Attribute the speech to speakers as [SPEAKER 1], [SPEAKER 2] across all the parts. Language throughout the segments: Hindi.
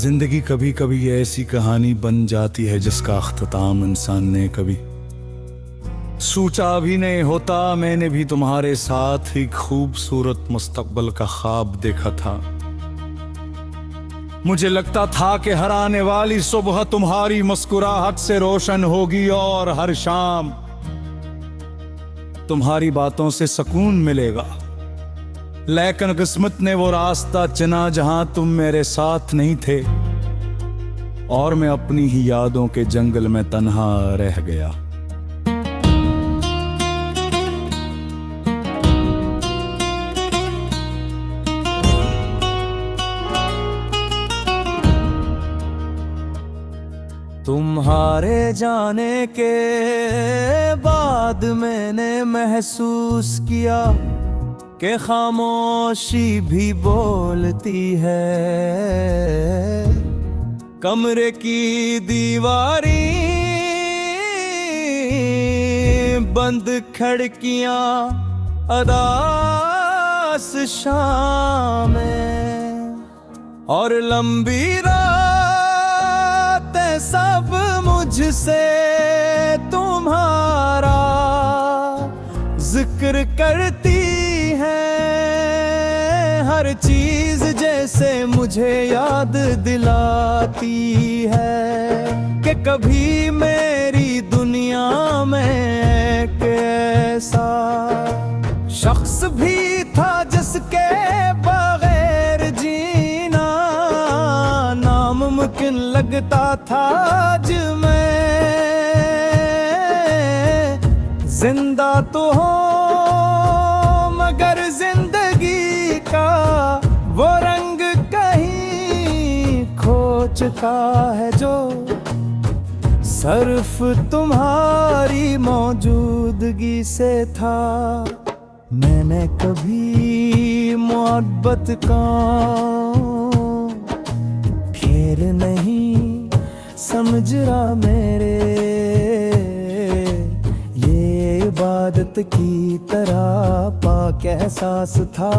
[SPEAKER 1] जिंदगी कभी कभी ऐसी कहानी बन जाती है जिसका अख्ताम इंसान ने कभी सोचा भी नहीं होता। मैंने भी तुम्हारे साथ ही खूबसूरत मुस्तकबल का ख्वाब देखा था। मुझे लगता था कि हर आने वाली सुबह तुम्हारी मुस्कुराहट से रोशन होगी और हर शाम तुम्हारी बातों से सुकून मिलेगा। लेकिन किस्मत ने वो रास्ता चुना जहां तुम मेरे साथ नहीं थे और मैं अपनी ही यादों के जंगल में तन्हा रह गया। तुम्हारे जाने के बाद मैंने महसूस किया कि खामोशी भी बोलती है। कमरे की दीवारी, बंद खिड़कियां, अदास शामें और लंबी रातें सब मुझसे तुम्हारा जिक्र करती है। हर चीज जैसे मुझे याद दिलाती है कि कभी मेरी दुनिया में एक ऐसा शख्स भी था जिसके बगैर जीना नामुमकिन लगता था। आज मैं जिंदा तो हूँ मगर जिंदगी का वो रंग कहीं खो चुका है जो सिर्फ तुम्हारी मौजूदगी से था। मैंने कभी मोहब्बत का खेल नहीं समझ रहा मेरे, इबादत की तरह पाक एहसास था।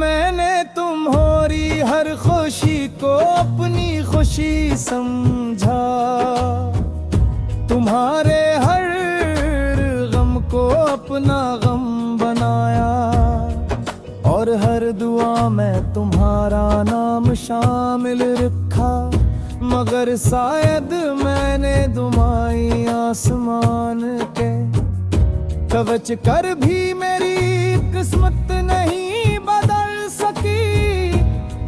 [SPEAKER 1] मैंने तुम्हारी हर खुशी को अपनी खुशी समझा, तुम्हारे हर गम को अपना गम बनाया और हर दुआ में तुम्हारा नाम शामिल रखा। मगर शायद मैंने दुमाई आसमान के कवच कर भी मेरी किस्मत नहीं बदल सकी।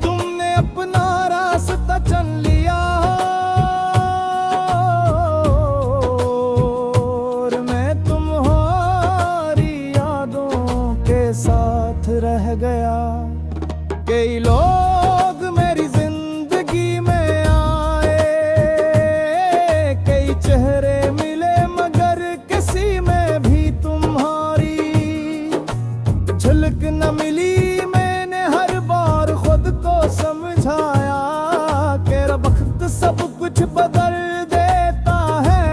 [SPEAKER 1] तुमने अपना रास्ता चुन लिया और मैं तुम्हारी यादों के साथ रह गया। कई लोग मेरी जिंदगी में चेहरे मिले मगर किसी में भी तुम्हारी झलक न मिली। मैंने हर बार खुद को समझाया कि वक्त सब कुछ बदल देता है,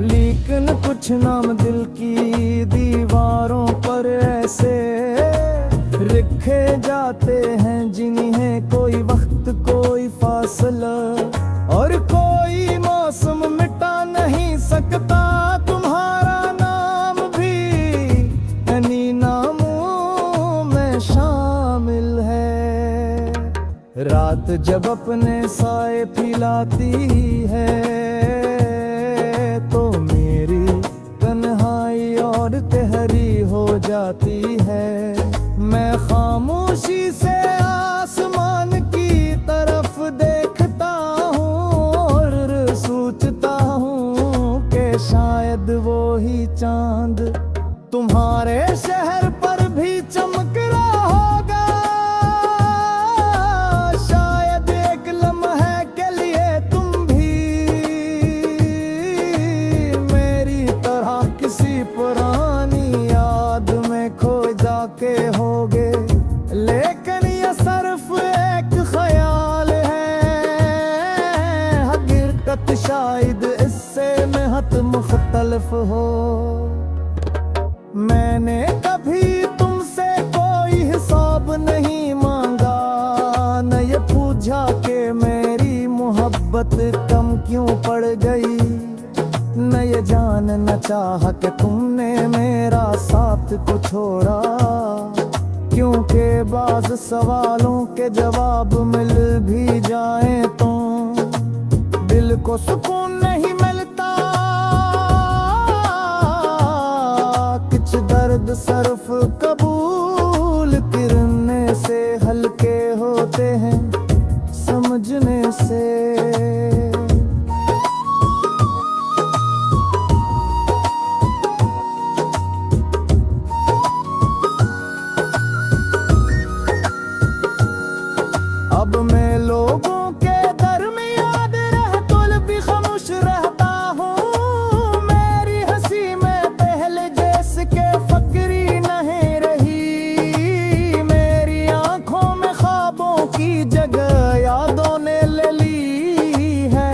[SPEAKER 1] लेकिन कुछ नाम दिल की दीवारों पर ऐसे लिखे जाते हैं जिन्हें कोई वक्त कोई फासला और कोई मौसम मिटा नहीं सकता। तुम्हारा नाम भी इन्हीं नामों में शामिल है। रात जब अपने साए फैलाती है तो मेरी तन्हाई और तहरी हो जाती है। मैं खामोशी से आसमान की तरफ देखता सोचता हूँ कि शायद वो ही चांद तुम्हारे शहर पर भी चमक रहा होगा। शायद एक लम्हे के लिए तुम भी मेरी तरह किसी पुरानी याद में खो जाके होगे। लेकिन ये सिर्फ एक ख्याल है, हकीकत शायद इससे महत मुख्तलिफ हो। मैंने कभी तुमसे कोई हिसाब
[SPEAKER 2] क्यों पड़ गई, न ये जानना चाहा कि तुमने मेरा साथ को छोड़ा। क्योंकि बाज सवालों के जवाब मिल भी जाए तो दिल को सुकून नहीं मिलता। कुछ दर्द सर्फ कबूल करने से हल्के होते हैं समझने से। अब मैं लोगों के दरमियान रहतुल भी खामोश रहता हूँ। मेरी हंसी में पहले जैसे के फकरी नहीं रही। मेरी आंखों में ख्वाबों की जगह यादों ने ले ली है।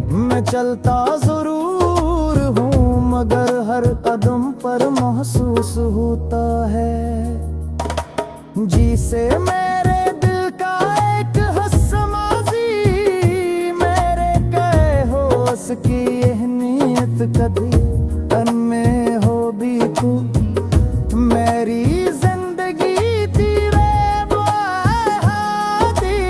[SPEAKER 2] मैं चलता जरूर हूँ मगर हर कदम पर महसूस होता है जी से मेरे दिल का एक हसमाजी। मेरे कहे होश की यह नीयत कभी तन में हो भी तू। मेरी जिंदगी तेरे हाथी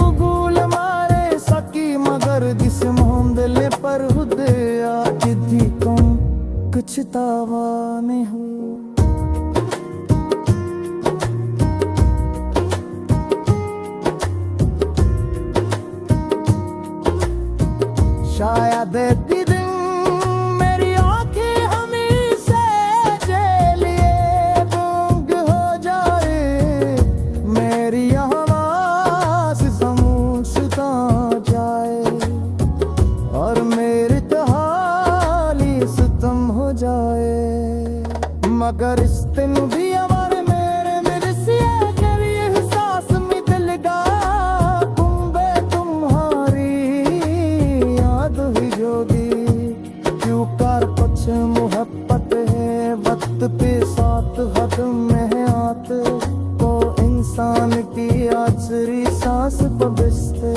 [SPEAKER 2] उगूल मारे सकी मगर जिस मोहम्मद पर हुदया थी तुम कुछ तावा नहीं हो। शायद एक दिन मेरी आंखें हमेशा लिए गूंग हो जाए। मेरी आवाज समझता जाए और मेरी तहाली सितम हो जाए। मगर इस दिन भी हमारे मेरे से कभी एहसास में दिल गा कुंबे तुम्हारी याद ही जोगी। क्यों कर कुछ मोहब्बत है वक्त पे साथ हद में है आत को इंसान की आखिरी सांस पर बिस्तर